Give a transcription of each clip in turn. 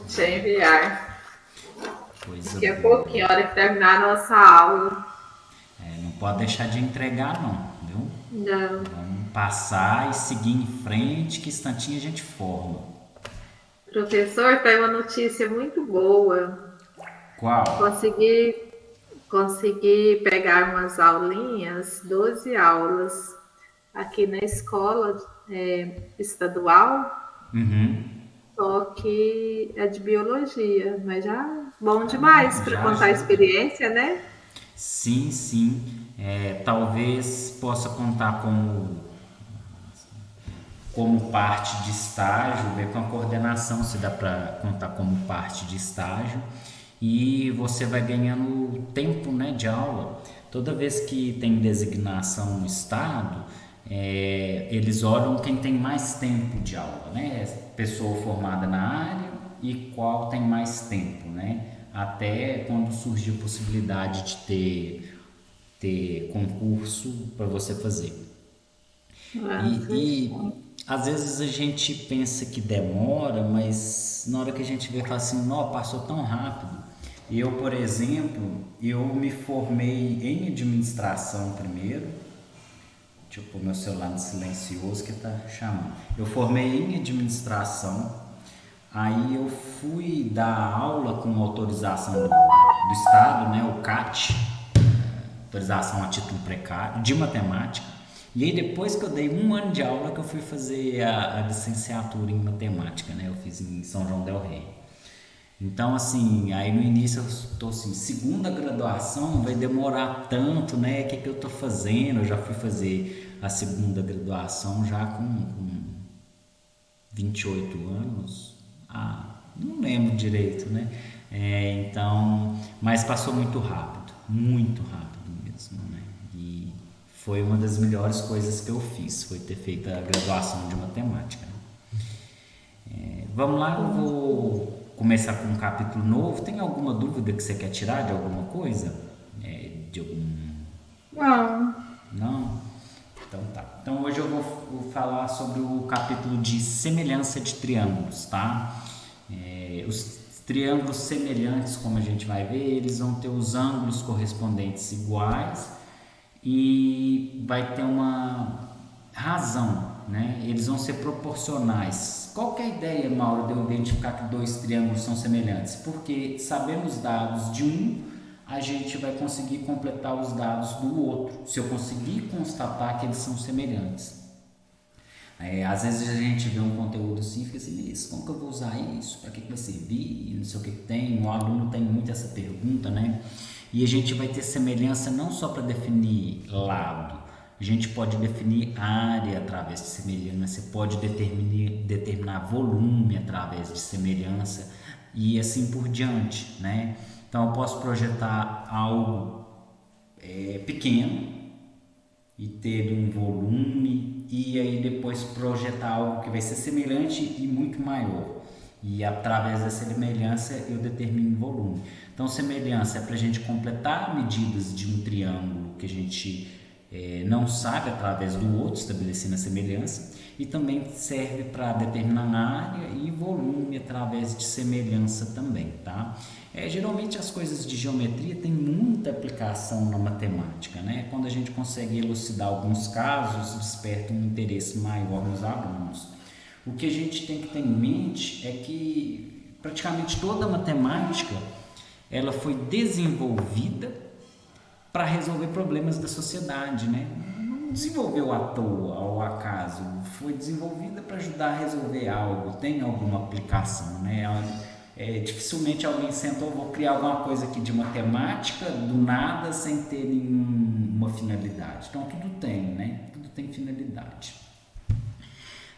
te enviar. Coisa Daqui a boa. pouquinho, a hora que terminar a nossa aula. Não pode deixar de entregar não, viu? Não. Vamos passar e seguir em frente, que instantinho a gente forma. Professor, tem uma notícia muito boa. Qual? Consegui, consegui pegar umas aulinhas, 12 aulas, aqui na escola estadual, só que é de biologia, mas já bom demais para Já contar a ajuda. experiência, né? Sim, sim. Talvez possa contar como parte de estágio, ver com a coordenação se dá para contar como parte de estágio. E você vai ganhando tempo, né, de aula. Toda vez que tem designação no estado, eles olham quem tem mais tempo de aula, né? Pessoa formada na área e qual tem mais tempo, né? Até quando surgiu a possibilidade de ter concurso para você fazer. Nossa, E às vezes a gente pensa que demora, mas na hora que a gente vê, fala assim, não, passou tão rápido. Eu, por exemplo, eu me formei em administração primeiro. Deixa eu pôr meu celular no silencioso que tá chamando. Eu formei em administração, aí eu fui dar aula com autorização do Estado, né, o CAT, autorização a título precário, de matemática. E aí depois que eu dei um ano de aula que eu fui fazer a licenciatura em matemática, né? Eu fiz em São João del Rei. Então, assim, aí no início eu estou assim, segunda graduação vai demorar tanto, né? O que eu estou fazendo? Eu já fui fazer a segunda graduação já com 28 anos. Não lembro direito, né? Então, mas passou muito rápido mesmo, né? E foi uma das melhores coisas que eu fiz, foi ter feito a graduação de matemática. Vamos lá, eu vou começar com um capítulo novo. Tem alguma dúvida que você quer tirar de alguma coisa? De algum... não. Não? Então tá. Então hoje eu vou falar sobre o capítulo de semelhança de triângulos, tá? Os triângulos semelhantes, como a gente vai ver, eles vão ter os ângulos correspondentes iguais e vai ter uma razão, né? Eles vão ser proporcionais. Qual que é a ideia, Mauro, de eu identificar que dois triângulos são semelhantes? Porque sabendo os dados de um, a gente vai conseguir completar os dados do outro, se eu conseguir constatar que eles são semelhantes. Às vezes a gente vê um conteúdo assim e fica assim, isso, como que eu vou usar isso? Para que vai servir? Não sei o que tem. O aluno tem muito essa pergunta, né? E a gente vai ter semelhança não só para definir lado, a gente pode definir área através de semelhança, pode determinar volume através de semelhança e assim por diante, né? Então eu posso projetar algo pequeno e ter um volume e aí depois projetar algo que vai ser semelhante e muito maior. E através da semelhança eu determino o volume. Então semelhança é para a gente completar medidas de um triângulo que a gente não sabe através do outro, estabelecendo a semelhança, e também serve para determinar área e volume através de semelhança também, tá? Geralmente as coisas de geometria têm muita aplicação na matemática, né? Quando a gente consegue elucidar alguns casos, desperta um interesse maior nos alunos. O que a gente tem que ter em mente é que praticamente toda a matemática ela foi desenvolvida para resolver problemas da sociedade, né? Não desenvolveu à toa, ao acaso, foi desenvolvida para ajudar a resolver algo, tem alguma aplicação, né? Dificilmente alguém sentou, vou criar alguma coisa aqui de matemática do nada sem ter nenhuma finalidade. Então tudo tem, né? Tudo tem finalidade.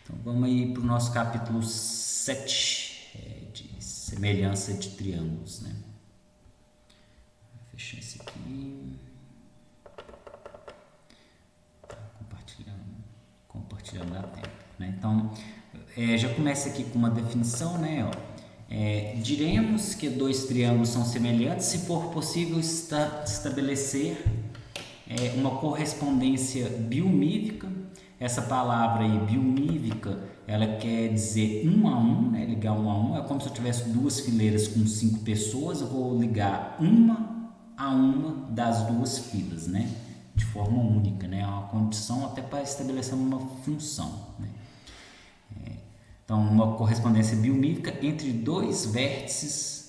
Então vamos aí para o nosso capítulo 7 de semelhança de triângulos, né? Vou fechar esse aqui. Compartilhando a tela, né? Então já começa aqui com uma definição, né? Diremos que dois triângulos são semelhantes se for possível estabelecer uma correspondência biomívica. Essa palavra aí, biomívica, ela quer dizer um a um, né? Ligar um a um. É como se eu tivesse duas fileiras com 5 pessoas, eu vou ligar uma a uma das duas filas, né? De forma única, né? É uma condição até para estabelecer uma função, né? Então, uma correspondência biomímica entre dois vértices,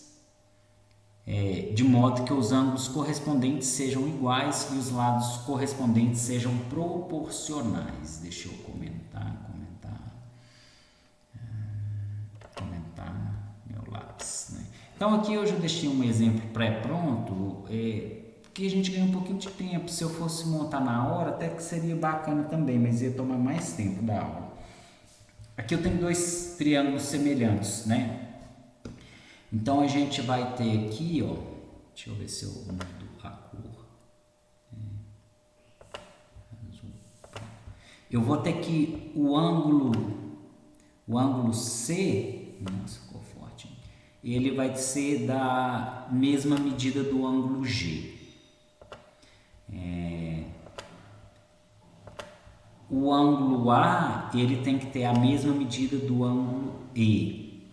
de modo que os ângulos correspondentes sejam iguais e os lados correspondentes sejam proporcionais. Deixa eu comentar meu lápis, né? Então, aqui eu já deixei um exemplo pré-pronto, que a gente ganha um pouquinho de tempo. Se eu fosse montar na hora, até que seria bacana também, mas ia tomar mais tempo da aula. Aqui eu tenho dois triângulos semelhantes, né? Então a gente vai ter aqui, ó, deixa eu ver se eu mudo a cor. Eu vou ter que o ângulo C, nossa, ficou forte. Ele vai ser da mesma medida do ângulo G. O ângulo A, ele tem que ter a mesma medida do ângulo E.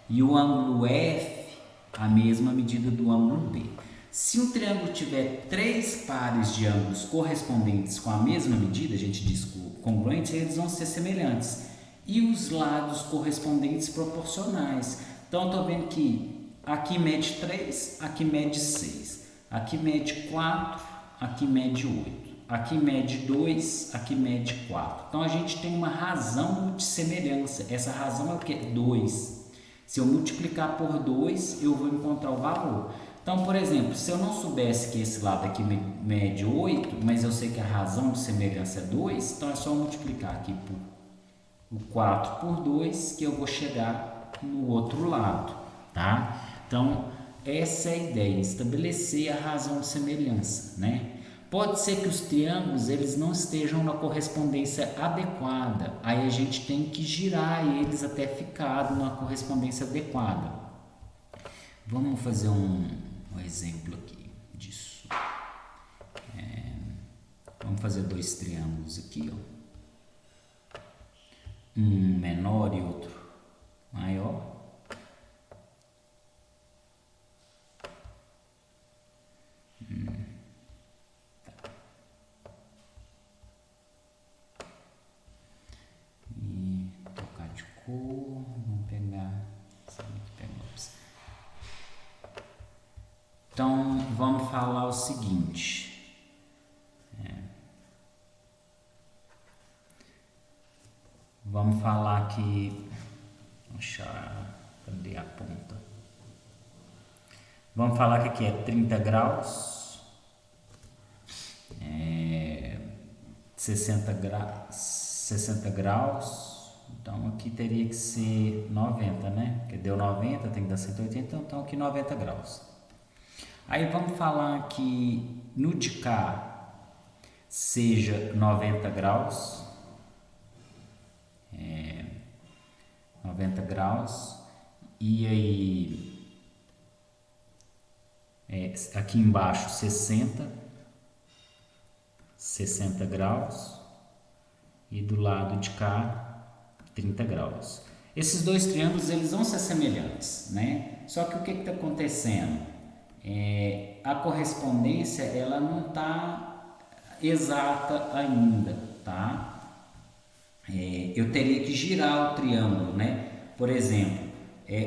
E o ângulo F, a mesma medida do ângulo B. Se um triângulo tiver 3 pares de ângulos correspondentes com a mesma medida, a gente diz congruentes, eles vão ser semelhantes. E os lados correspondentes proporcionais. Então, eu estou vendo que aqui mede 3, aqui mede 6. Aqui mede 4, aqui mede 8. Aqui mede 2, aqui mede 4. Então, a gente tem uma razão de semelhança. Essa razão é o quê? 2. Se eu multiplicar por 2, eu vou encontrar o valor. Então, por exemplo, se eu não soubesse que esse lado aqui mede 8, mas eu sei que a razão de semelhança é 2, então é só multiplicar aqui por 4 por 2 que eu vou chegar no outro lado, tá? Então, essa é a ideia, estabelecer a razão de semelhança, né? Pode ser que os triângulos eles não estejam na correspondência adequada, aí a gente tem que girar eles até ficar na correspondência adequada. Vamos fazer um exemplo aqui disso. Vamos fazer dois triângulos aqui, ó. Um menor e outro maior. Trocar de cor, vamos pegar. Então vamos falar o seguinte. Vamos falar que. Cadê a ponta? Vamos falar que aqui é 30 graus. 60 graus, então aqui teria que ser 90, né? Porque deu 90, tem que dar 180, então aqui 90 graus. Aí vamos falar que no de cá seja 90 graus, 90 graus, e aí aqui embaixo 60 graus e do lado de cá 30 graus. Esses dois triângulos eles vão ser semelhantes, né? Só que o que está acontecendo? A correspondência ela não está exata ainda, tá? Eu teria que girar o triângulo, né? Por exemplo,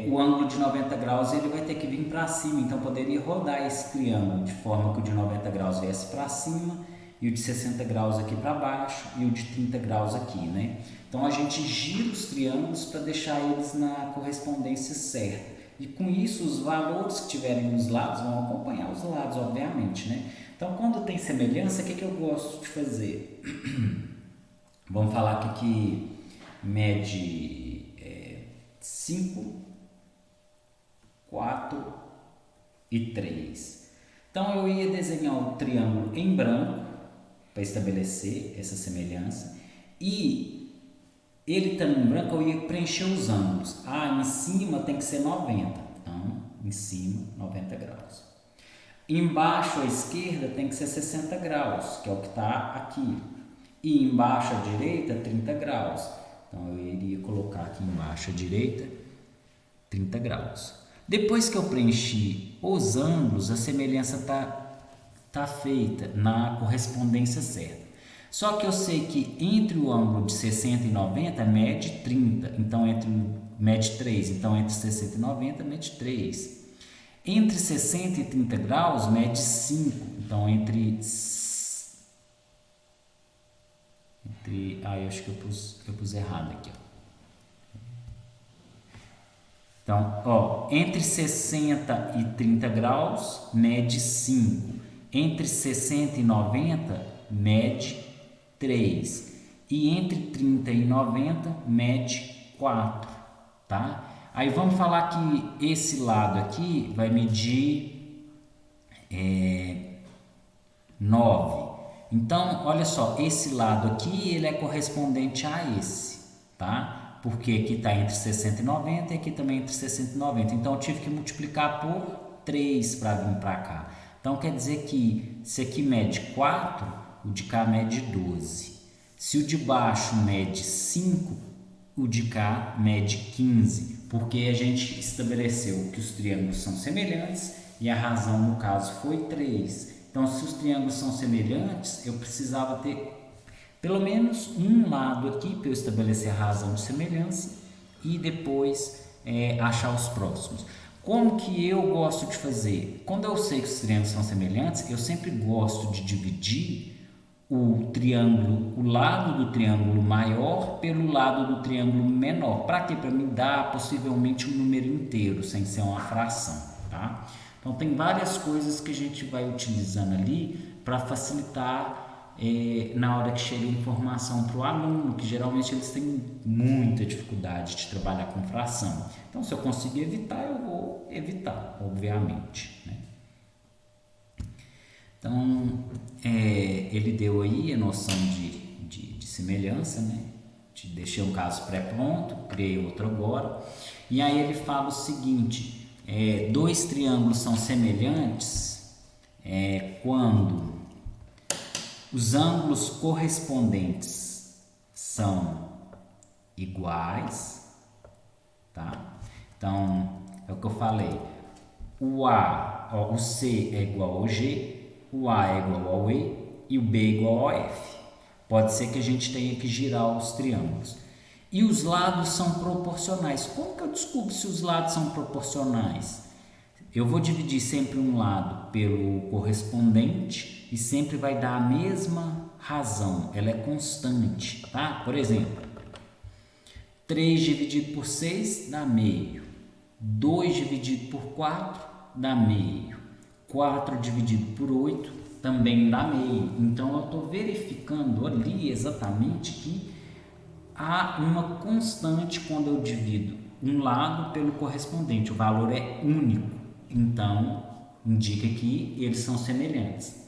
o ângulo de 90 graus ele vai ter que vir para cima, então poderia rodar esse triângulo de forma que o de 90 graus viesse para cima e o de 60 graus aqui para baixo e o de 30 graus aqui, né? Então a gente gira os triângulos para deixar eles na correspondência certa. E com isso os valores que tiverem nos lados vão acompanhar os lados, obviamente, né? Então quando tem semelhança, o que eu gosto de fazer? Vamos falar que aqui mede 5, 4 e 3. Então eu ia desenhar o triângulo em branco para estabelecer essa semelhança e ele estando em branco eu ia preencher os ângulos. Em cima tem que ser 90, então em cima 90 graus. Embaixo à esquerda tem que ser 60 graus, que é o que está aqui. E embaixo à direita 30 graus. Então eu iria colocar aqui embaixo à direita 30 graus. Depois que eu preenchi os ângulos, a semelhança tá feita na correspondência certa. Só que eu sei que entre o ângulo de 60 e 90 mede 30, então mede 3, então entre 60 e 90 mede 3. Entre 60 e 30 graus mede 5, então eu acho que eu pus errado aqui, ó. Então, ó, entre 60 e 30 graus mede 5, entre 60 e 90 mede 3 e entre 30 e 90 mede 4, tá? Aí vamos falar que esse lado aqui vai medir 9. Então, olha só, esse lado aqui ele é correspondente a esse, tá? Porque aqui está entre 60 e 90 e aqui também entre 60 e 90. Então, eu tive que multiplicar por 3 para vir para cá. Então, quer dizer que se aqui mede 4, o de cá mede 12. Se o de baixo mede 5, o de cá mede 15. Porque a gente estabeleceu que os triângulos são semelhantes e a razão, no caso, foi 3. Então, se os triângulos são semelhantes, eu precisava ter pelo menos um lado aqui para eu estabelecer a razão de semelhança e depois achar os próximos. Como que eu gosto de fazer? Quando eu sei que os triângulos são semelhantes, eu sempre gosto de dividir o lado do triângulo maior pelo lado do triângulo menor. Para quê? Para me dar possivelmente um número inteiro, sem ser uma fração, tá? Então, tem várias coisas que a gente vai utilizando ali para facilitar na hora que chega a informação para o aluno, que geralmente eles têm muita dificuldade de trabalhar com fração. Então, se eu conseguir evitar, eu vou evitar, obviamente, né? Então, ele deu aí a noção de semelhança, né? Deixei um caso pré-pronto, criei outro agora. E aí ele fala o seguinte... dois triângulos são semelhantes quando os ângulos correspondentes são iguais, tá? Então, é o que eu falei. O C é igual ao G, o A é igual ao E e o B é igual ao F. Pode ser que a gente tenha que girar os triângulos. E os lados são proporcionais. Como que eu descubro se os lados são proporcionais? Eu vou dividir sempre um lado pelo correspondente e sempre vai dar a mesma razão. Ela é constante, tá? Por exemplo, 3 dividido por 6 dá meio. 2 dividido por 4 dá meio. 4 dividido por 8 também dá meio. Então, eu estou verificando ali exatamente que há uma constante quando eu divido um lado pelo correspondente. O valor é único. Então, indica que eles são semelhantes.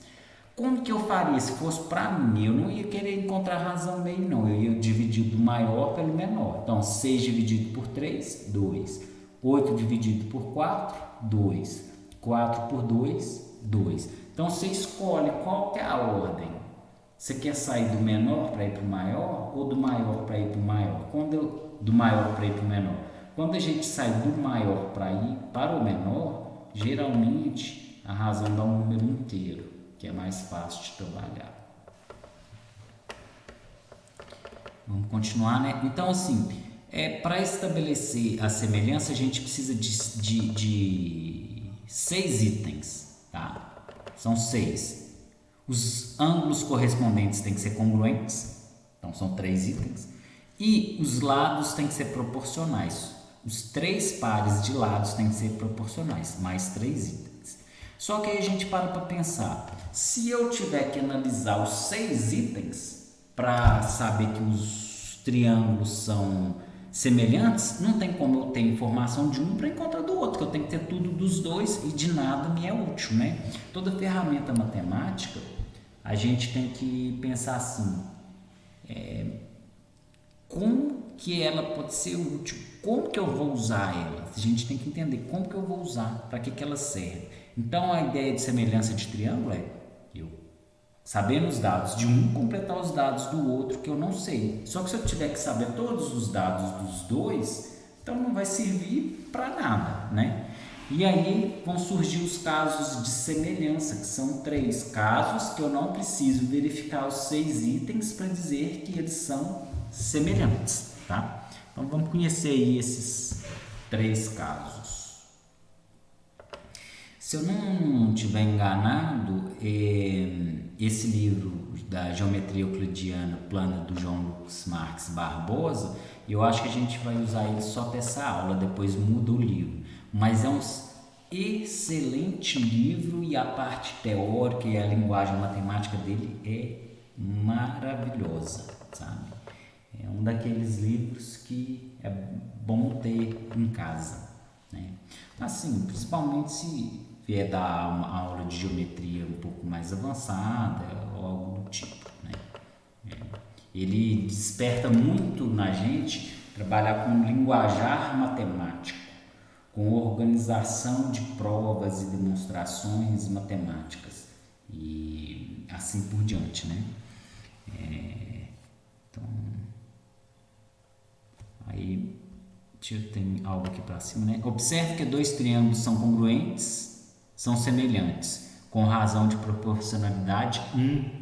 Como que eu faria? Se fosse para mim, eu não ia querer encontrar razão meio, não. Eu ia dividir do maior pelo menor. Então, 6 dividido por 3, 2. 8 dividido por 4, 2. 4 por 2, 2. Então, você escolhe qual que é a ordem. Você quer sair do menor para ir para o maior ou do maior para ir para o maior? Do maior para ir para o menor. Quando a gente sai do maior para ir para o menor, geralmente a razão dá um número inteiro, que é mais fácil de trabalhar. Vamos continuar, né? Então, assim, para estabelecer a semelhança, a gente precisa de 6 itens, tá? São 6. Os ângulos correspondentes têm que ser congruentes, então são 3 itens. E os lados têm que ser proporcionais. Os 3 pares de lados têm que ser proporcionais, mais 3 itens. Só que aí a gente para pensar. Se eu tiver que analisar os 6 itens para saber que os triângulos são semelhantes, não tem como eu ter informação de um para encontrar do outro, que eu tenho que ter tudo dos dois e de nada me é útil, né? Toda ferramenta matemática, a gente tem que pensar assim, como que ela pode ser útil, como que eu vou usar ela? A gente tem que entender como que eu vou usar, para que ela serve. Então, a ideia de semelhança de triângulo é, eu sabendo os dados de um, completar os dados do outro que eu não sei. Só que se eu tiver que saber todos os dados dos dois, então não vai servir para nada, né? E aí vão surgir os casos de semelhança, que são 3 casos que eu não preciso verificar os 6 itens para dizer que eles são semelhantes, tá? Então vamos conhecer aí esses 3 casos. Se eu não estiver enganado, esse livro da Geometria Euclidiana Plana do João Lucas Marques Barbosa, eu acho que a gente vai usar ele só para essa aula, depois muda o livro. Mas é um excelente livro e a parte teórica e a linguagem matemática dele é maravilhosa, sabe? É um daqueles livros que é bom ter em casa, né? Assim, principalmente se vier dar uma aula de geometria um pouco mais avançada ou algo do tipo, né? Ele desperta muito na gente trabalhar com linguajar matemático, com organização de provas e demonstrações matemáticas e assim por diante, né? Então, aí tem algo aqui para cima, né? Observe que 2 triângulos são congruentes, são semelhantes, com razão de proporcionalidade 1.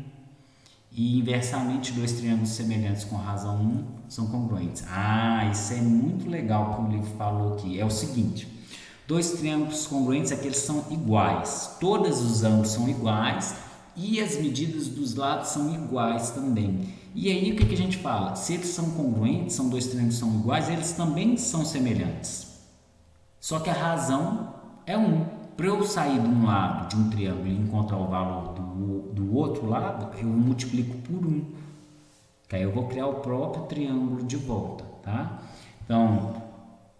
E inversamente, 2 triângulos semelhantes com razão 1 são congruentes. Isso é muito legal que o livro falou aqui. É o seguinte: 2 triângulos congruentes é que eles são iguais. Todos os ângulos são iguais e as medidas dos lados são iguais também. E aí o que a gente fala? Se eles são congruentes, são 2 triângulos que são iguais, eles também são semelhantes. Só que a razão é 1. Para eu sair de um lado de um triângulo e encontrar o valor do outro lado, eu multiplico por 1. Que aí eu vou criar o próprio triângulo de volta, tá? Então,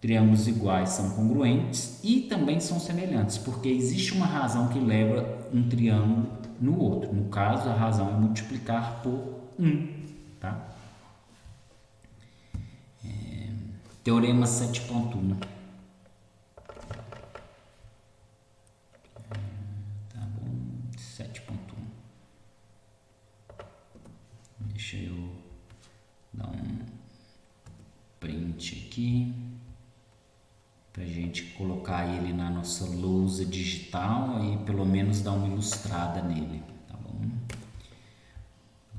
triângulos iguais são congruentes e também são semelhantes, porque existe uma razão que leva um triângulo no outro. No caso, a razão é multiplicar por 1, tá? Teorema 7.1. Deixa eu dar um print aqui para a gente colocar ele na nossa lousa digital e pelo menos dar uma ilustrada nele, tá bom?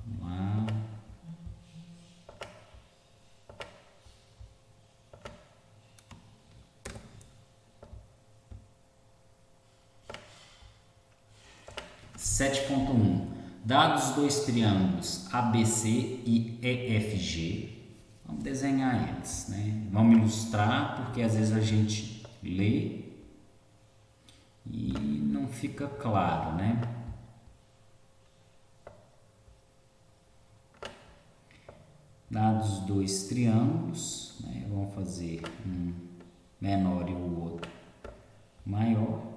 Vamos lá. Dados 2 triângulos ABC e EFG, vamos desenhar eles, né? Vamos ilustrar, porque às vezes a gente lê e não fica claro, né? Dados 2 triângulos, né? Vamos fazer um menor e o outro maior.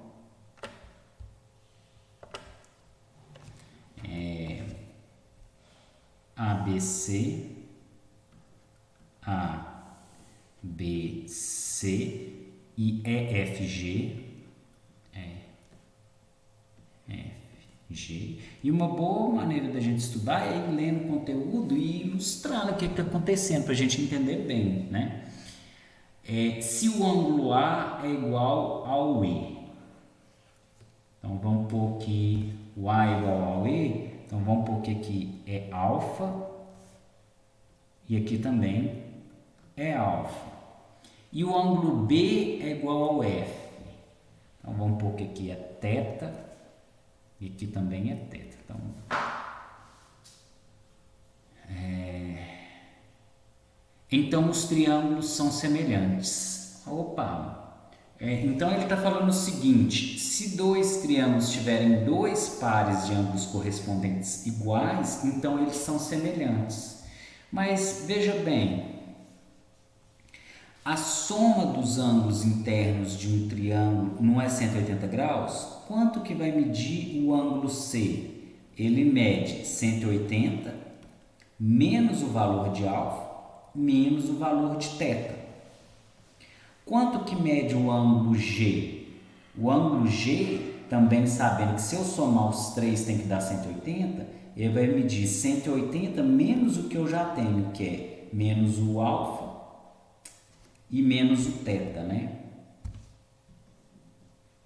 ABC, ABC e EFG, EFG. E uma boa maneira da gente estudar é ir lendo o conteúdo e ilustrando o que está acontecendo para a gente entender bem, né? Se o ângulo A é igual ao E, então vamos pôr que o A é igual ao E. Então, vamos pôr que aqui é alfa e aqui também é alfa. E o ângulo B é igual ao F. Então, vamos pôr que aqui é θ e aqui também é θ. Então, os triângulos são semelhantes. Opa! Então ele está falando o seguinte: se 2 triângulos tiverem 2 pares de ângulos correspondentes iguais, então eles são semelhantes. Mas veja bem, a soma dos ângulos internos de um triângulo não é 180 graus? Quanto que vai medir o ângulo C? Ele mede 180 menos o valor de alfa menos o valor de θ. Quanto que mede o ângulo G? O ângulo G, também sabendo que se eu somar os 3 tem que dar 180, ele vai medir 180 menos o que eu já tenho, que é menos o alfa e menos o θ, né?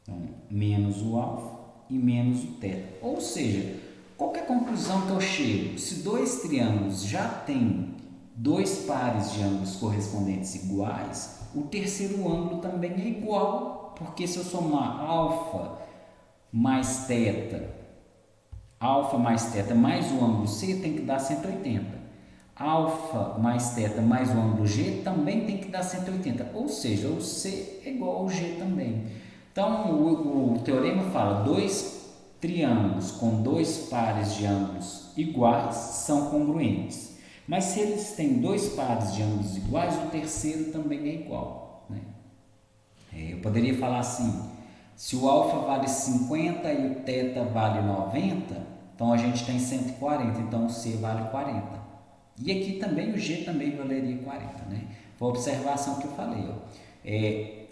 Então, menos o alfa e menos o θ. Ou seja, qual que é a conclusão que eu chego? Se dois triângulos já têm dois pares de ângulos correspondentes iguais, o terceiro ângulo também é igual, porque se eu somar alfa mais θ mais o ângulo C tem que dar 180. Alfa mais θ mais o ângulo G também tem que dar 180. Ou seja, o C é igual ao G também. Então, o teorema fala dois triângulos com dois pares de ângulos iguais são congruentes. Mas se eles têm dois pares de ângulos iguais, o terceiro também é igual, né? Eu poderia falar assim, se o alfa vale 50 e o θ vale 90, então a gente tem 140, então o C vale 40. E aqui também o G também valeria 40, né? Foi a observação que eu falei, ó.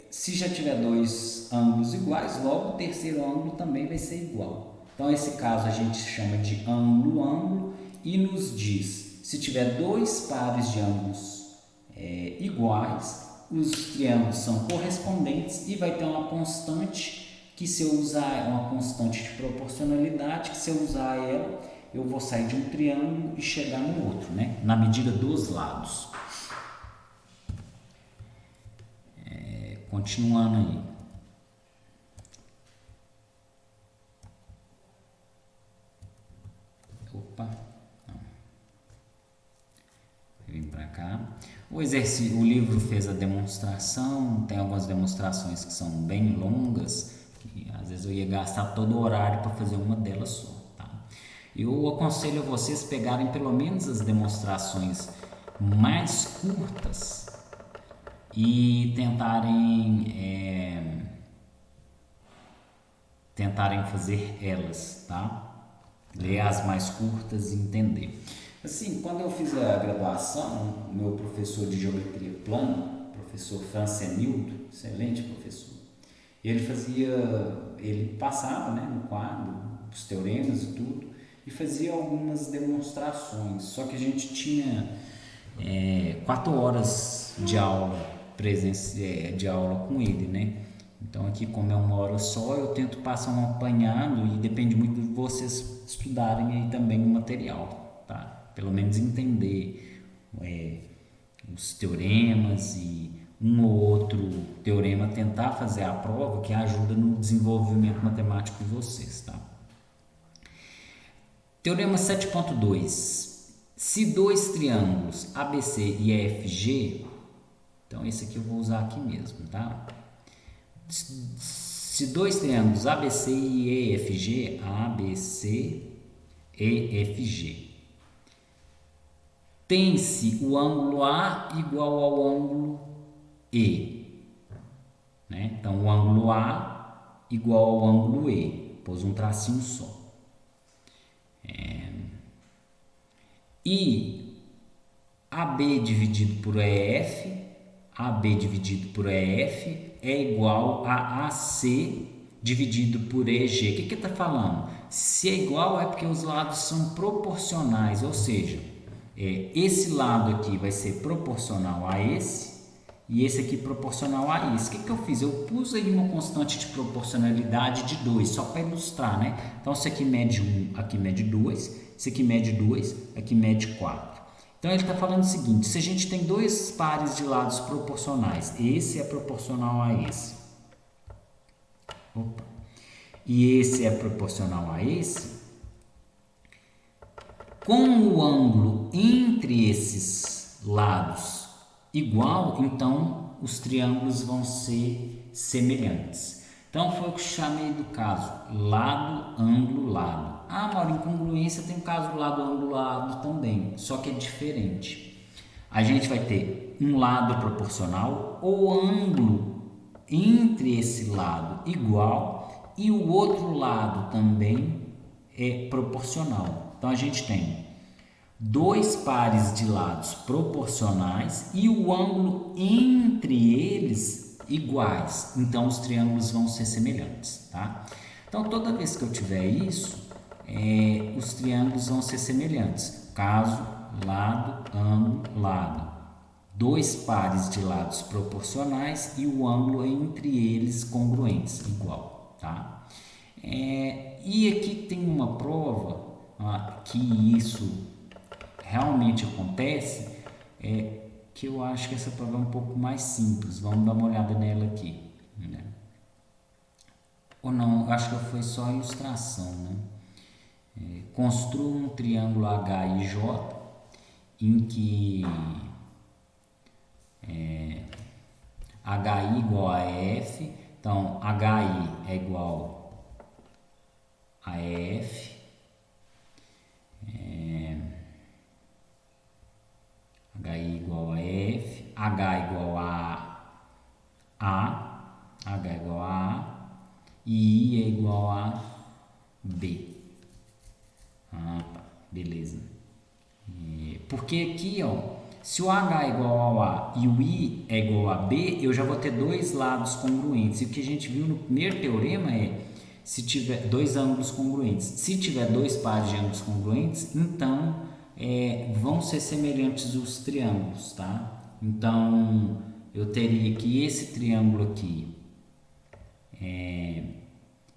Se já tiver dois ângulos iguais, logo o terceiro ângulo também vai ser igual. Então esse caso a gente chama de ângulo-ângulo e nos diz, se tiver dois pares de ângulos iguais, os triângulos são correspondentes e vai ter uma constante que se eu usar, uma constante de proporcionalidade, que se eu usar ela, eu vou sair de um triângulo e chegar no outro, né? Na medida dos lados. Continuando aí. Opa, não. Vem para cá. O livro fez a demonstração, tem algumas demonstrações que são bem longas, que às vezes eu ia gastar todo o horário para fazer uma delas só, tá? Eu aconselho a vocês pegarem pelo menos as demonstrações mais curtas e tentarem fazer elas, tá? Ler as mais curtas e entender. Assim, quando eu fiz a graduação, o meu professor de geometria plana, professor Francenildo, excelente professor, ele passava, né, no quadro os teoremas e tudo, e fazia algumas demonstrações, só que a gente tinha 4 horas de aula de aula com ele, né? Então aqui, como é 1 hora só, eu tento passar um apanhado e depende muito de vocês estudarem aí também o material, tá? Pelo menos entender os teoremas e um ou outro teorema, tentar fazer a prova, que ajuda no desenvolvimento matemático de vocês, tá? Teorema 7.2. Se dois triângulos ABC e EFG, então esse aqui eu vou usar aqui mesmo, tá? Se dois triângulos ABC e EFG, tem-se o ângulo A igual ao ângulo E, né? Então o ângulo A igual ao ângulo E, pôs um tracinho só. E AB dividido por EF é igual a AC dividido por EG. O que está falando? Se é igual é porque os lados são proporcionais, ou seja, esse lado aqui vai ser proporcional a esse e esse aqui proporcional a esse. O que eu fiz? Eu pus aí uma constante de proporcionalidade de 2, só para ilustrar, né? Então, se aqui mede 1, aqui mede 2, se aqui mede 2, aqui mede 4. Então, ele está falando o seguinte, se a gente tem dois pares de lados proporcionais, esse é proporcional a esse, e esse é proporcional a esse, com o ângulo entre esses lados igual, então os triângulos vão ser semelhantes. Então, foi o que eu chamei do caso lado, ângulo, lado. Ah, Mauro, em congruência tem o caso do lado, ângulo, lado também, só que é diferente. A gente vai ter um lado proporcional, o ângulo entre esse lado igual e o outro lado também é proporcional. Então, a gente tem dois pares de lados proporcionais e o ângulo entre eles iguais. Então, os triângulos vão ser semelhantes, tá? Então, toda vez que eu tiver isso, os triângulos vão ser semelhantes. Caso lado, ângulo, lado. Dois pares de lados proporcionais e o ângulo entre eles congruentes, igual, tá? E aqui tem uma prova que isso realmente acontece, que eu acho que essa prova é um pouco mais simples. Vamos dar uma olhada nela aqui, né? Ou não, acho que foi só ilustração, né? Construa um triângulo HIJ em que HI igual a EF, então HI é igual a EF, HI igual a EF, H igual H igual a A e I é igual a B. Tá, beleza. Porque aqui, ó, se o H é igual ao A e o I é igual a B, eu já vou ter dois lados congruentes. E o que a gente viu no primeiro teorema é se tiver dois ângulos congruentes. Se tiver dois pares de ângulos congruentes, então vão ser semelhantes os triângulos, tá? Então, eu teria que esse triângulo aqui,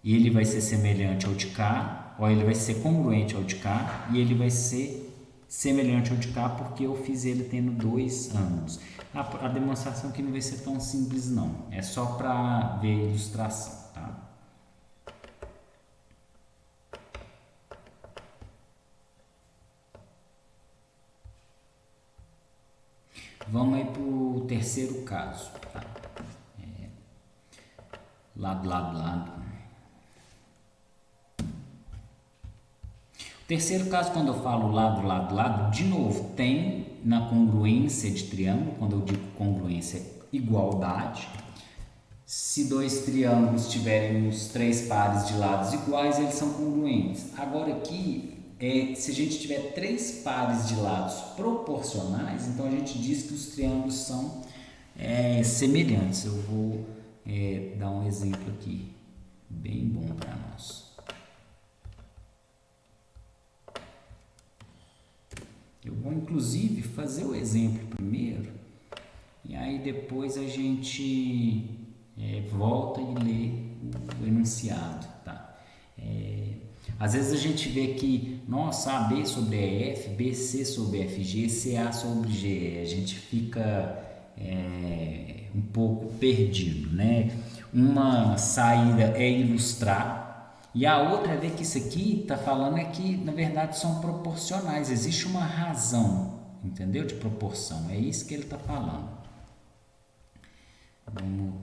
ele vai ser semelhante ao de cá, ou ele vai ser congruente ao de cá, e ele vai ser semelhante ao de cá porque eu fiz ele tendo dois ângulos. A demonstração aqui não vai ser tão simples não, é só para ver a ilustração, tá? Vamos aí para o terceiro caso, tá? Lado, lado, lado. Terceiro caso, quando eu falo lado, lado, lado, de novo, tem na congruência de triângulo, quando eu digo congruência, igualdade. Se dois triângulos tiverem os três pares de lados iguais, eles são congruentes. Agora aqui, se a gente tiver três pares de lados proporcionais, então a gente diz que os triângulos são semelhantes. Eu vou dar um exemplo aqui, bem bom para nós. Eu vou inclusive fazer o exemplo primeiro e aí depois a gente volta e lê o enunciado, tá? Às vezes a gente vê que, nossa, AB sobre EF, BC sobre FG, CA sobre G, a gente fica um pouco perdido, né? Uma saída é ilustrar e a outra é ver que isso aqui está falando que na verdade são proporcionais, existe uma razão, entendeu? De proporção, é isso que ele está falando. Vamos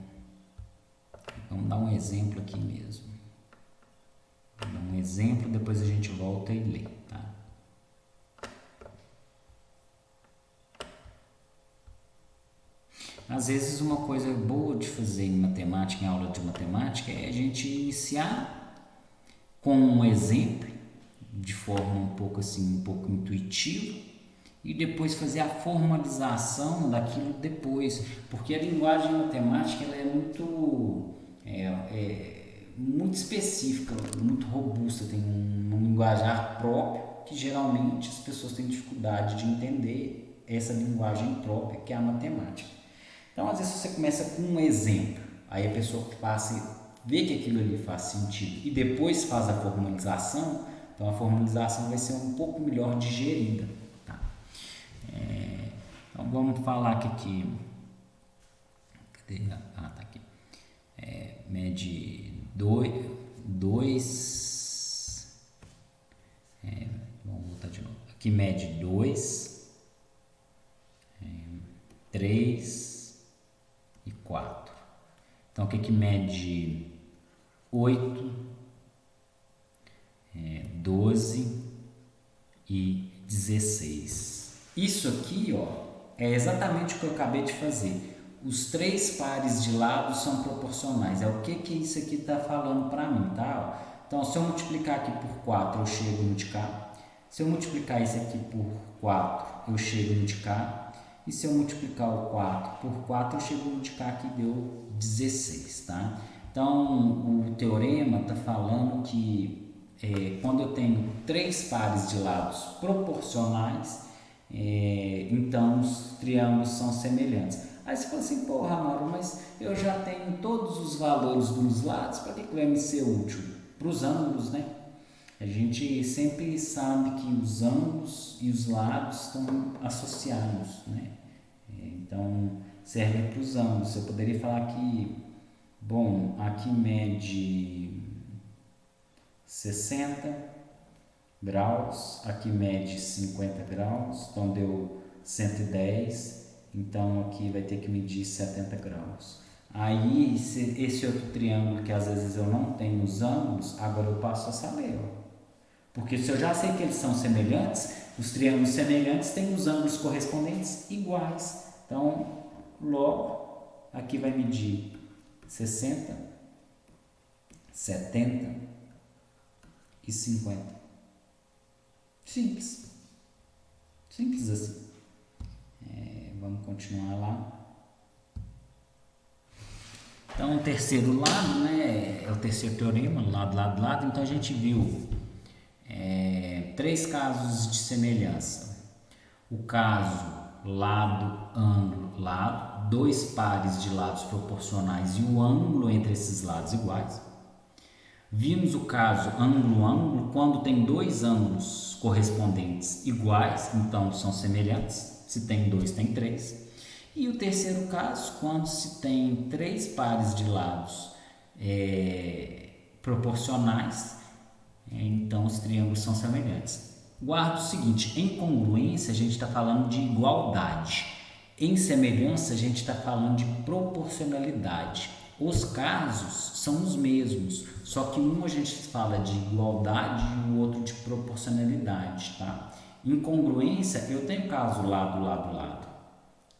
dar um exemplo aqui mesmo. Vou dar um exemplo, depois a gente volta e lê, tá? Às vezes uma coisa boa de fazer em matemática, em aula de matemática, é a gente iniciar com um exemplo de forma um pouco intuitiva e depois fazer a formalização daquilo depois, porque a linguagem matemática ela é muito específica, muito robusta, tem um linguajar próprio que geralmente as pessoas têm dificuldade de entender essa linguagem própria que é a matemática. Então, às vezes você começa com um exemplo, aí a pessoa passa vê que aquilo ali faz sentido e depois faz a formalização, então a formalização vai ser um pouco melhor digerida, tá? Então vamos falar que aqui, cadê? Tá aqui, mede 2, vamos voltar de novo, aqui mede 2, 3 e 4, então o que mede 8, 12 e 16. Isso aqui, ó, é exatamente o que eu acabei de fazer. Os três pares de lados são proporcionais. É o que isso aqui está falando para mim, tá? Então, se eu multiplicar aqui por 4, eu chego no de cá. Se eu multiplicar isso aqui por 4, eu chego no de cá. E se eu multiplicar o 4 por 4, eu chego no de cá que deu 16, tá? Então, o teorema está falando que quando eu tenho 3 pares de lados proporcionais, então os triângulos são semelhantes. Aí você fala assim, porra, Mauro, mas eu já tenho todos os valores dos lados, para que vai me ser útil? Para os ângulos, né? A gente sempre sabe que os ângulos e os lados estão associados, né? Então, serve para os ângulos. Eu poderia falar que, bom, aqui mede 60 graus, aqui mede 50 graus, então deu 110, então aqui vai ter que medir 70 graus. Aí, esse outro triângulo que às vezes eu não tenho os ângulos, agora eu passo a saber, ó. Porque se eu já sei que eles são semelhantes, os triângulos semelhantes têm os ângulos correspondentes iguais. Então, logo, aqui vai medir 60, 70 e 50. Simples. Simples assim. Vamos continuar lá. Então, o terceiro lado, né, é o terceiro teorema, lado, lado, lado. Então, a gente viu 3 casos de semelhança. O caso lado, ângulo, lado, 2 pares de lados proporcionais e o ângulo entre esses lados iguais. Vimos o caso ângulo, ângulo, quando tem 2 ângulos correspondentes iguais, então são semelhantes. Se tem 2, tem 3. E o terceiro caso, quando se tem 3 pares de lados proporcionais, então os triângulos são semelhantes. Guarda o seguinte, em congruência a gente está falando de igualdade, em semelhança a gente está falando de proporcionalidade. Os casos são os mesmos, só que um a gente fala de igualdade e o outro de proporcionalidade, tá? Em congruência eu tenho caso lado, lado, lado,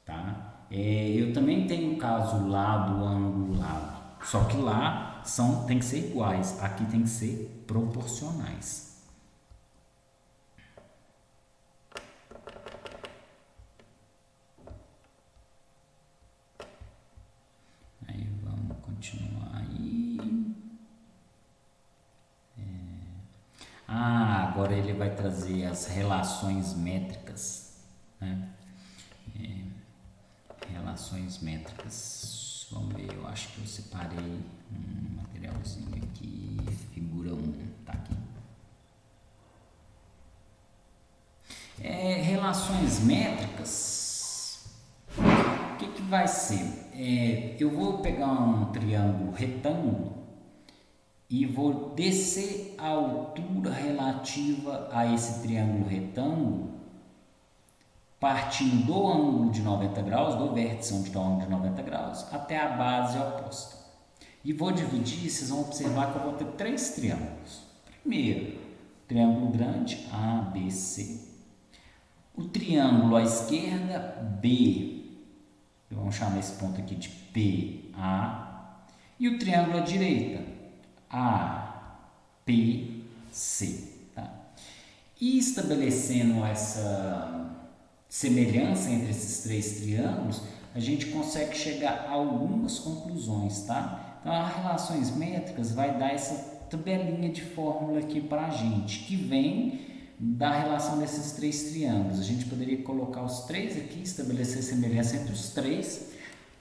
tá? Eu também tenho caso lado, ângulo, lado, só que lá tem que ser iguais, aqui tem que ser proporcionais. Aí vamos continuar aí. Agora ele vai trazer as relações métricas, né? Relações métricas. Vamos ver, eu acho que eu separei um materialzinho aqui, figura 1, tá aqui. Relações métricas, o que vai ser? Eu vou pegar um triângulo retângulo e vou descer a altura relativa a esse triângulo retângulo, partindo do ângulo de 90 graus, do vértice onde está o ângulo de 90 graus, até a base oposta. E vou dividir, vocês vão observar que eu vou ter 3 triângulos. Primeiro, triângulo grande, A, B, C. O triângulo à esquerda, B, vamos chamar esse ponto aqui de PA. E o triângulo à direita, APC. Tá? E estabelecendo essa semelhança entre esses 3 triângulos, a gente consegue chegar a algumas conclusões, tá? Então, as relações métricas vai dar essa tabelinha de fórmula aqui para a gente, que vem da relação desses 3 triângulos. A gente poderia colocar os 3 aqui, estabelecer semelhança entre os 3,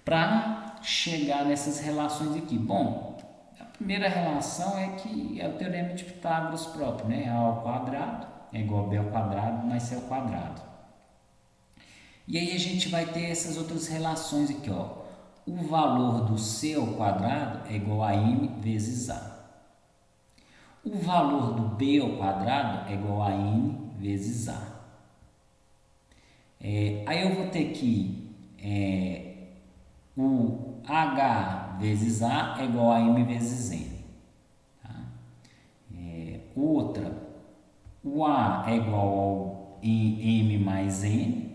para chegar nessas relações aqui. Bom, a primeira relação é que é o teorema de Pitágoras próprio, né? A ao quadrado é igual a B ao quadrado mais C ao quadrado. E aí a gente vai ter essas outras relações aqui, ó. O valor do C ao quadrado é igual a M vezes A. O valor do B ao quadrado é igual a N vezes A. Aí eu vou ter que o H vezes A é igual a M vezes N. Tá? Outra, o A é igual ao M mais N.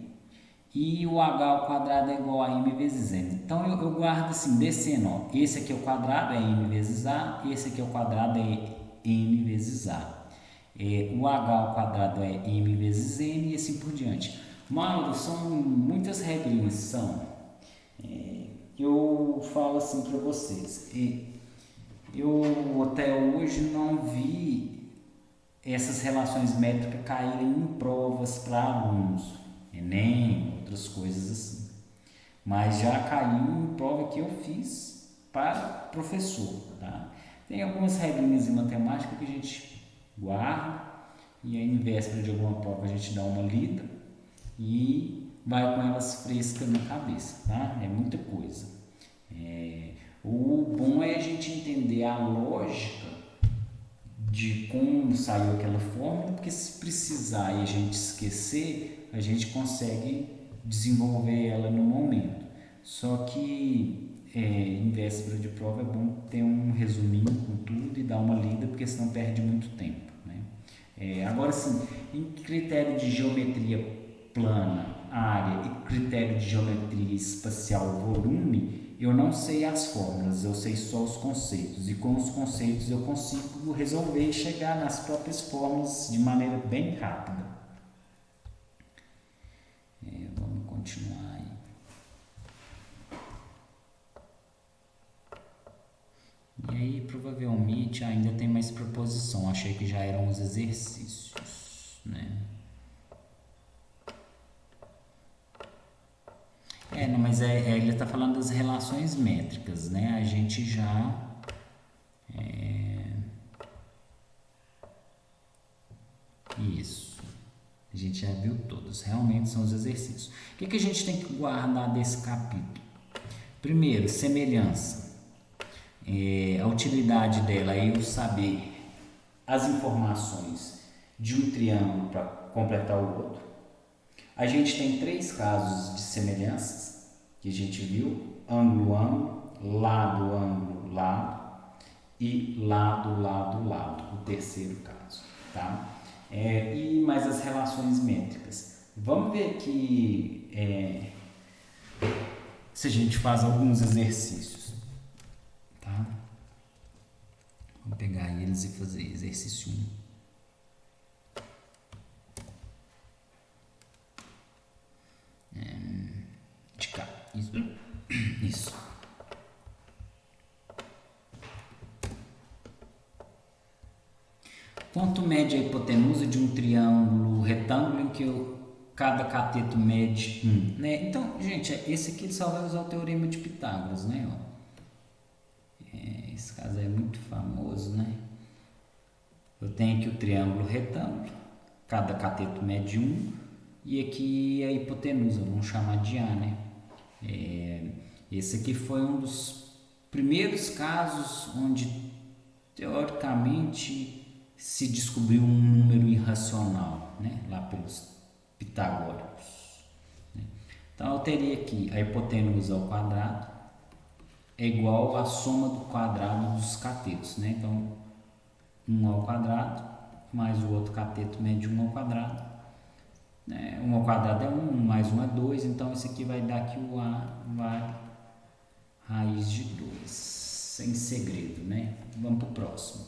E o H ao quadrado é igual a M vezes N. Então, eu guardo assim, descendo. Ó, esse aqui ao quadrado é M vezes A. Esse aqui ao quadrado é N vezes A. O H ao quadrado é M vezes N e assim por diante. Mauro, são muitas regrinhas, são. Eu falo assim para vocês. Eu até hoje não vi essas relações métricas caírem em provas para alunos, Enem, outras coisas assim. Mas já caiu em prova que eu fiz para professor, tá? Tem algumas regrinhas em matemática que a gente guarda e aí em véspera de alguma prova a gente dá uma lida e vai com elas frescas na cabeça, tá? É muita coisa. O bom é a gente entender a lógica de como saiu aquela fórmula, porque se precisar e a gente esquecer, a gente consegue desenvolver ela no momento. Só que em véspera de prova é bom ter um resuminho com tudo e dar uma lida, porque senão perde muito tempo, né? Agora sim, em critério de geometria plana, área e critério de geometria espacial, volume, eu não sei as fórmulas, eu sei só os conceitos, e com os conceitos eu consigo resolver e chegar nas próprias fórmulas de maneira bem rápida. Vamos continuar aí. E aí provavelmente ainda tem mais proposição, achei que já eram os exercícios, né? Não, mas ele está falando das relações métricas, né? A gente já isso, a gente já viu todos, realmente são os exercícios. O que a gente tem que guardar desse capítulo? Primeiro, semelhança. A utilidade dela é eu saber as informações de um triângulo para completar o outro. A gente tem 3 casos de semelhanças que a gente viu: ângulo, ângulo, lado, ângulo, lado e lado, lado, lado, o terceiro caso, tá? E mais as relações métricas. Vamos ver aqui se a gente faz alguns exercícios, tá? Vamos pegar eles e fazer exercício 1. De cá, isso. Quanto mede a hipotenusa de um triângulo retângulo em que cada cateto mede 1? Né? Então, gente, esse aqui só vai usar o teorema de Pitágoras, né? Esse caso é muito famoso, né? Eu tenho aqui o triângulo retângulo, cada cateto mede 1, e aqui a hipotenusa, vamos chamar de A, né? Esse aqui foi um dos primeiros casos onde, teoricamente, se descobriu um número irracional, né? Lá pelos pitagóricos, né? Então, eu teria aqui a hipotenusa ao quadrado é igual à soma do quadrado dos catetos, né? Então, 1 ao quadrado mais o outro cateto mede 1 ao quadrado. 1 ao quadrado é 1, mais 1 é 2, então isso aqui vai dar que o A vale raiz de 2, sem segredo, né? Vamos para o próximo.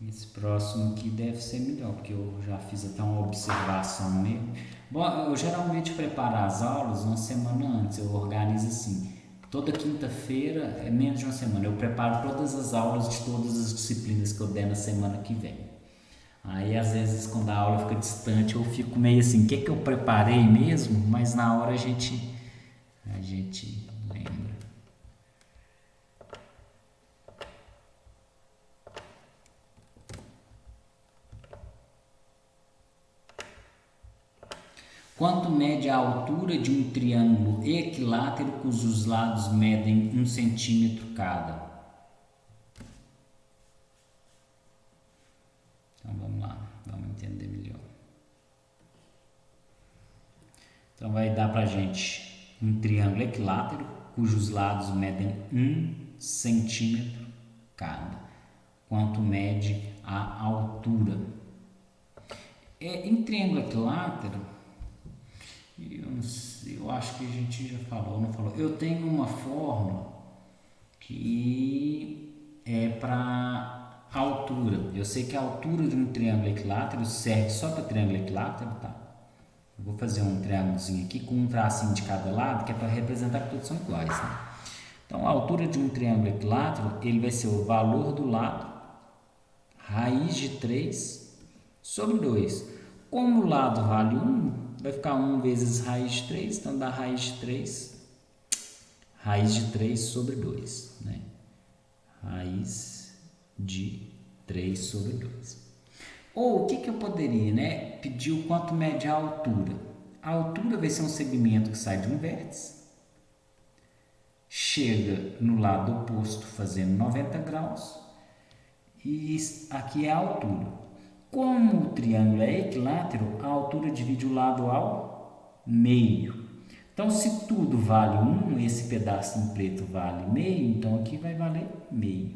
Esse próximo aqui deve ser melhor, porque eu já fiz até uma observação nele. Bom, eu geralmente preparo as aulas uma semana antes, eu organizo assim. Toda quinta-feira, é menos de uma semana, eu preparo todas as aulas de todas as disciplinas que eu der na semana que vem. Aí, às vezes, quando a aula fica distante, eu fico meio assim, o que eu preparei mesmo? Mas na hora a gente lembra. Quanto mede a altura de um triângulo equilátero cujos lados medem 1 centímetro cada? Então vamos lá, vamos entender melhor. Então vai dar pra gente um triângulo equilátero cujos lados medem 1 centímetro cada. Quanto mede a altura? Em triângulo equilátero, eu acho que a gente já falou, não falou? Eu tenho uma fórmula que é para altura. Eu sei que a altura de um triângulo equilátero serve só para triângulo equilátero, tá? Eu vou fazer um triângulozinho aqui com um tracinho de cada lado, que é para representar que todos são iguais, né? Então, a altura de um triângulo equilátero, ele vai ser o valor do lado raiz de 3 sobre 2. Como o lado vale 1, vai ficar 1 vezes raiz de 3, então dá raiz de 3 sobre 2, né? Raiz de 3 sobre 2. Ou o que eu poderia, né? Pedir o quanto mede a altura. A altura vai ser um segmento que sai de um vértice, chega no lado oposto fazendo 90 graus, e aqui é a altura. Como o triângulo é equilátero, a altura divide o lado ao meio. Então, se tudo vale 1, esse pedaço em preto vale meio, então aqui vai valer meio.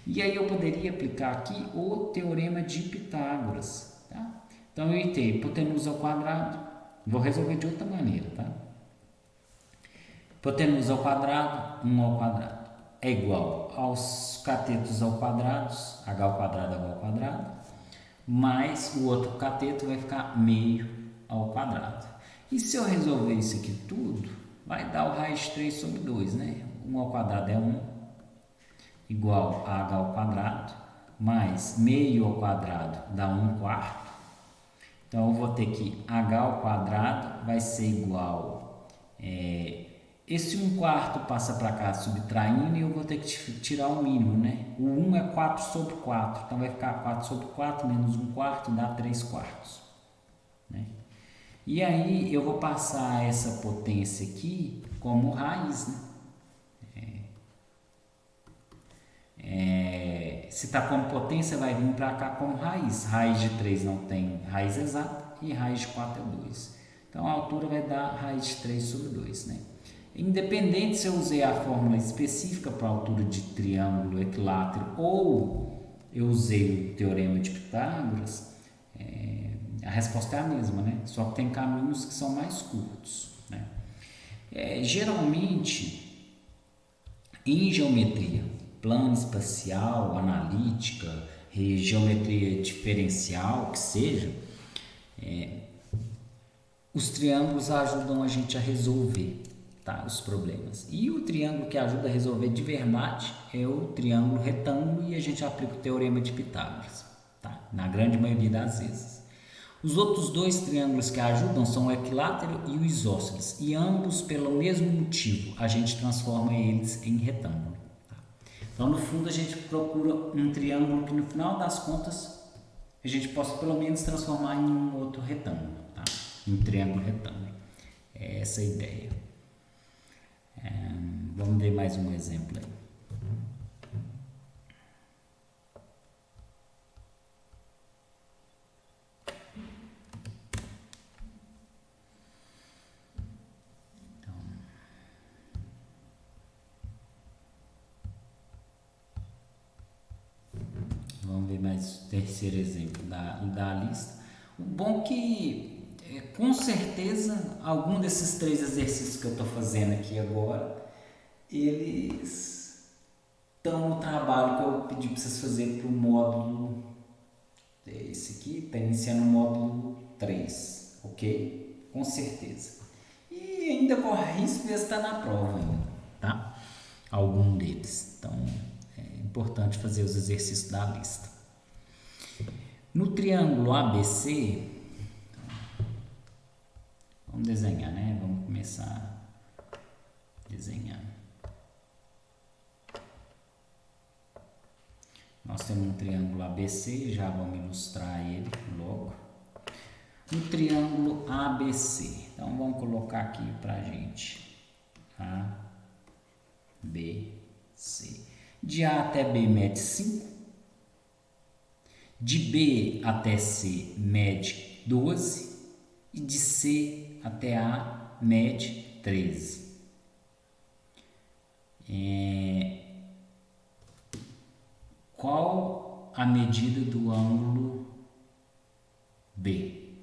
E aí eu poderia aplicar aqui o teorema de Pitágoras. Tá? Então, eu tenho hipotenusa ao quadrado, vou resolver de outra maneira. Tá? Hipotenusa ao quadrado, 1 ao quadrado, é igual aos catetos ao quadrado, h ao quadrado, mais o outro cateto vai ficar meio ao quadrado. E se eu resolver isso aqui tudo, vai dar o raiz de 3 sobre 2, né? 1 ao quadrado é 1, igual a h ao quadrado, mais meio ao quadrado dá 1 quarto. Então, eu vou ter que h ao quadrado vai ser igual... esse 1 quarto passa para cá subtraindo e eu vou ter que tirar o mínimo, né? O 1 é 4 sobre 4, então vai ficar 4 sobre 4 menos 1 quarto dá 3 quartos. Né? E aí eu vou passar essa potência aqui como raiz, né? Se está como potência, vai vir para cá como raiz. Raiz de 3 não tem raiz exata e raiz de 4 é 2. Então a altura vai dar raiz de 3 sobre 2. Né? Independente se eu usei a fórmula específica para a altura de triângulo equilátero ou eu usei o teorema de Pitágoras, a resposta é a mesma, né? Só que tem caminhos que são mais curtos. Né? Geralmente, em geometria, plano espacial, analítica, geometria diferencial, que seja, os triângulos ajudam a gente a resolver, tá, os problemas. E o triângulo que ajuda a resolver de verdade é o triângulo retângulo e a gente aplica o teorema de Pitágoras, tá? Na grande maioria das vezes. Os outros dois triângulos que ajudam são o equilátero e o isósceles, e ambos pelo mesmo motivo a gente transforma eles em retângulo. Tá? Então, no fundo, a gente procura um triângulo que no final das contas a gente possa pelo menos transformar em um outro retângulo, tá? Um triângulo retângulo. É essa a ideia. Vamos ver mais um exemplo aí. Vamos ver mais o terceiro exemplo da lista. O bom que, com certeza, algum desses três exercícios que eu estou fazendo aqui agora, eles estão no trabalho que eu pedi para vocês fazerem para o módulo, esse aqui está iniciando o módulo 3, ok? Com certeza. E ainda corre risco de estar na prova ainda, tá? Algum deles. Então, importante fazer os exercícios da lista. No triângulo ABC, vamos desenhar, né? Vamos começar desenhando. Nós temos um triângulo ABC, já vamos ilustrar ele logo. No triângulo ABC, então vamos colocar aqui pra gente A, B, C. De A até B mede 5, de B até C mede 12 e de C até A mede 13. Qual a medida do ângulo B?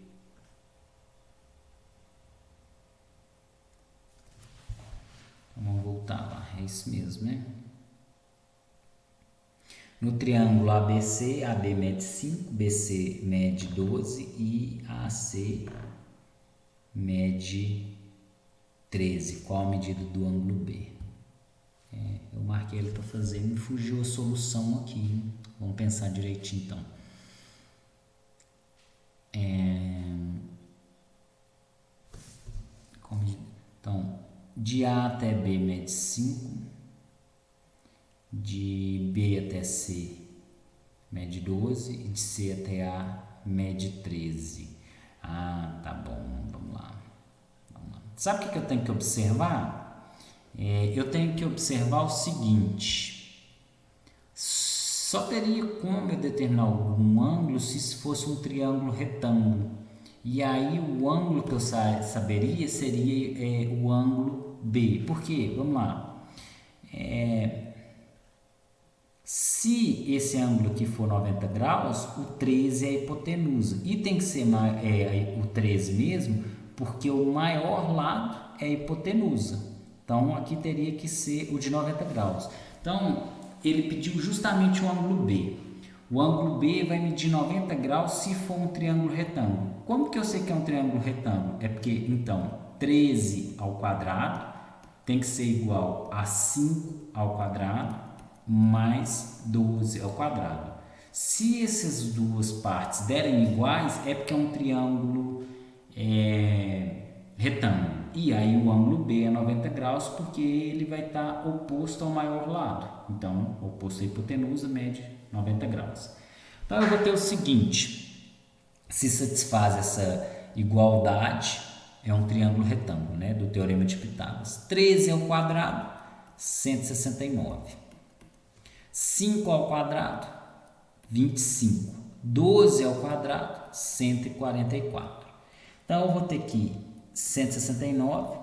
Vamos voltar lá, é isso mesmo, né? No triângulo ABC, AB mede 5, BC mede 12 e AC mede 13. Qual a medida do ângulo B? Eu marquei ele para fazer, me fugiu a solução aqui. Vamos pensar direitinho então. Então, de A até B mede 5, de B até C mede 12 e de C até A mede 13. Ah, tá bom, vamos lá. Sabe o que eu tenho que observar? Eu tenho que observar o seguinte: só teria como eu determinar algum ângulo se fosse um triângulo retângulo. E aí o ângulo que eu saberia seria o ângulo B. Por quê? Vamos lá. Se esse ângulo aqui for 90 graus, o 13 é a hipotenusa. E tem que ser o 13 mesmo, porque o maior lado é a hipotenusa. Então, aqui teria que ser o de 90 graus. Então, ele pediu justamente o ângulo B. O ângulo B vai medir 90 graus se for um triângulo retângulo. Como que eu sei que é um triângulo retângulo? É porque, então, 13 ao quadrado tem que ser igual a 5 ao quadrado mais 12 ao quadrado. Se essas duas partes derem iguais, é porque é um triângulo retângulo. E aí o ângulo B é 90 graus, porque ele vai estar oposto ao maior lado. Então, oposto à hipotenusa, mede 90 graus. Então, eu vou ter o seguinte: se satisfaz essa igualdade, é um triângulo retângulo, né, do teorema de Pitágoras. 13 ao quadrado, 169. 5 ao quadrado, 25. 12 ao quadrado, 144. Então, eu vou ter que 169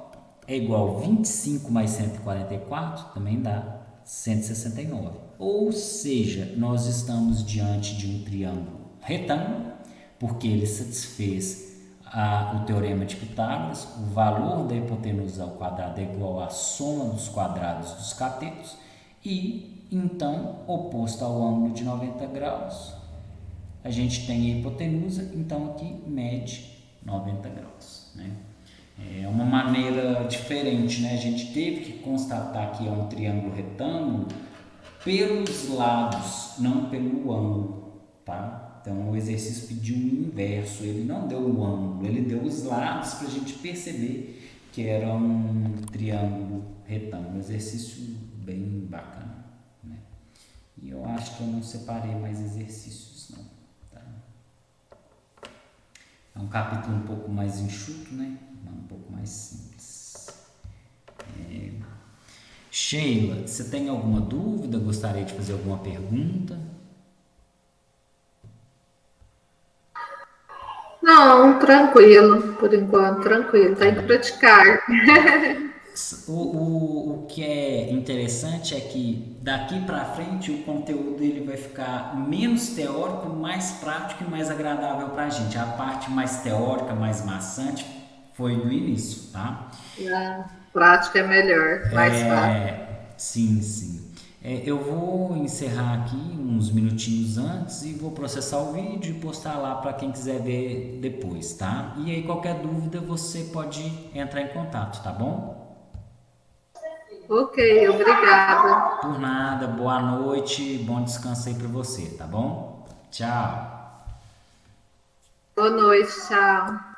é igual a 25 mais 144, também dá 169. Ou seja, nós estamos diante de um triângulo retângulo, porque ele satisfez o teorema de Pitágoras. O valor da hipotenusa ao quadrado é igual à soma dos quadrados dos catetos e, então, oposto ao ângulo de 90 graus, a gente tem a hipotenusa, então aqui mede 90 graus, né? É uma maneira diferente, né? A gente teve que constatar que é um triângulo retângulo pelos lados, não pelo ângulo, tá? Então o exercício pediu o inverso, ele não deu o ângulo, ele deu os lados para a gente perceber que era um triângulo retângulo. Um exercício bem bacana, né? E eu acho que eu não separei mais exercícios, não, tá? É um capítulo um pouco mais enxuto, né? Um pouco mais simples. Sheila, você tem alguma dúvida? Gostaria de fazer alguma pergunta? Não, tranquilo, por enquanto, tranquilo, tem que praticar. O que é interessante é que daqui para frente o conteúdo ele vai ficar menos teórico, mais prático e mais agradável para a gente. A parte mais teórica, mais maçante, foi no início, tá? A prática é melhor, mais fácil. Sim, sim. Eu vou encerrar aqui uns minutinhos antes e vou processar o vídeo e postar lá para quem quiser ver depois, tá? E aí qualquer dúvida você pode entrar em contato, tá bom? Ok, obrigada. Por nada, boa noite, bom descanso aí para você, tá bom? Tchau. Boa noite, tchau.